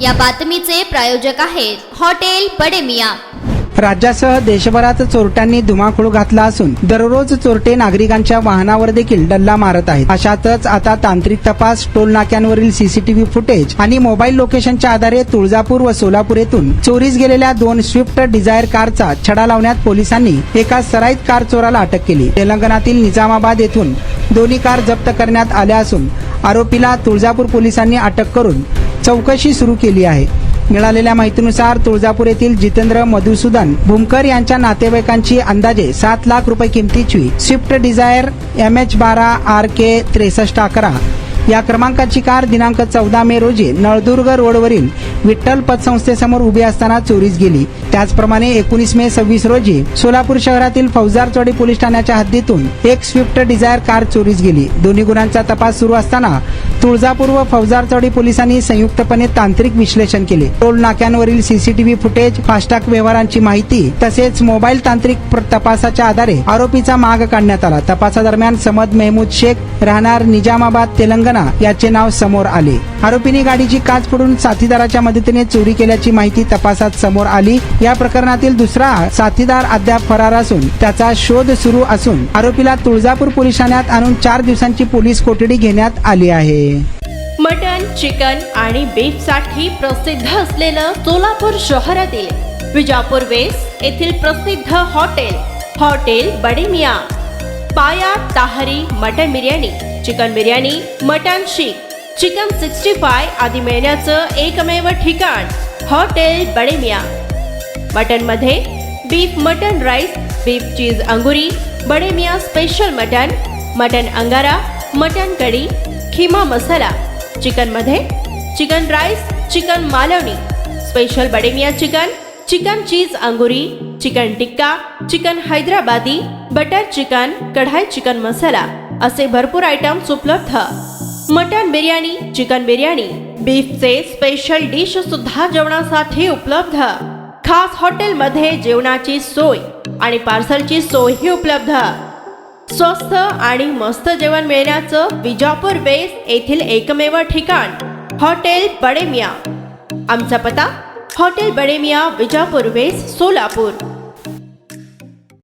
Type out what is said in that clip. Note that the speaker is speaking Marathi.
या बातमीचे प्रायोजक आहेत हॉटेल बडे मियां। राज्यासह देशभरात चोरट्यांनी धुमाकूळ घातला असून दररोज चोरटे नागरिकांच्या वाहनावर देखील डल्ला मारत आहेत। अशातच आता तांत्रिक तपास, टोल नाक्यांवरील सीसीटीव्ही फुटेज आणि मोबाईल लोकेशनच्या आधारे तुळजापूर व सोलापूर येथून चोरीस गेलेल्या 2 स्विफ्ट डिझायर कारचा छडा लावण्यात पोलिसांनी एका सराईत कार चोराला अटक केली। तेलंगणातील निजामाबाद येथून दोन्ही कार जप्त करण्यात आल्या असून आरोपीला तुळजापूर पोलिसांनी अटक करून चौकशी सुरू केली आहे। मिळालेल्या माहितीनुसार तुळजापूर येथील जितेंद्र मधुसूदन भूमकर यांच्या नातेवाईकांची अंदाजे 7 लाख रुपये किमतीची स्विफ्ट डिझायर MH12 RK 6311 या क्रमांकाची कार दिनांक 14 मे रोजी नळदुर्ग रोडवरील विठ्ठल पतसंस्थेसमोर उभी असताना चोरीस गेली। त्याचप्रमाणे 19 मे 26 रोजी सोलापूर शहरातील फौजदारचौडी पोलीस ठाण्याच्या हद्दीतून एक स्विफ्ट डिझायर कार चोरीस गेली। दोन्ही गुन्ह्यांचा तपास सुरू असताना तुळजापूर व फौजदारचौडी पोलिसांनी संयुक्तपणे तांत्रिक विश्लेषण केले। टोल नाक्यांवरील सीसीटीव्ही फुटेज, फास्टॅग व्यवहारांची माहिती तसेच मोबाईल तांत्रिक तपासाच्या आधारे आरोपीचा माग काढण्यात आला। तपासादरम्यान समद मेहमूद शेख राहणार निजामाबाद तेलंगणा याचे नाव समोर आले। आरोपीने गाडीची काच फोडून साथीदाराच्या मदतीने चोरी केल्याची माहिती तपासात समोर आली। या प्रकरणातील दुसरा साथीदार अद्याप फरार असून त्याचा शोध सुरू असून आरोपीला तुळजापूर पोलीस ठाण्यात आणून 4 दिवसांची पोलीस कोठडी घेण्यात आली आहे। मटन, चिकन आणि बीफ साठी प्रसिद्ध असलेलं सोलापूर शहरातील विजापूर वेस्ट येथील प्रसिद्ध हॉटेल बडे मियां। पाया ताहरी mutton biryani, chicken biryani, mutton शीख, चिकन 65 आदी मिळण्याचं एकमेव ठिकाण हॉटेल बडे मियां। मटन मध्ये beef mutton rice, beef cheese अंगुरी, Bade Miyan special mutton, mutton अंगारा, मटन कढी, खिमा मसाला। चिकन मध्ये chicken rice, chicken Malvani, special Bade Miyan chicken, chicken cheese अंगुरी, chicken tikka, chicken Hyderabadi, butter chicken, kadai chicken masala असे भरपूर आयटम्स उपलब्ध। मटन बिर्याणी, चिकन बिर्याणी, बीफचे स्पेशल डिश सुद्धा जेवणासाठी उपलब्ध। खास हॉटेलमध्ये जेवणाची सोय आणि पार्सलची सोयही उपलब्ध। स्वस्त आणि मस्त जेवण मिळण्याचं विजापूर वेस्ट येथील एकमेव ठिकाण हॉटेल बडे मियां। आमचा पत्ता हॉटेल बडे मियां, विजापूर वेस्ट, सोलापूर।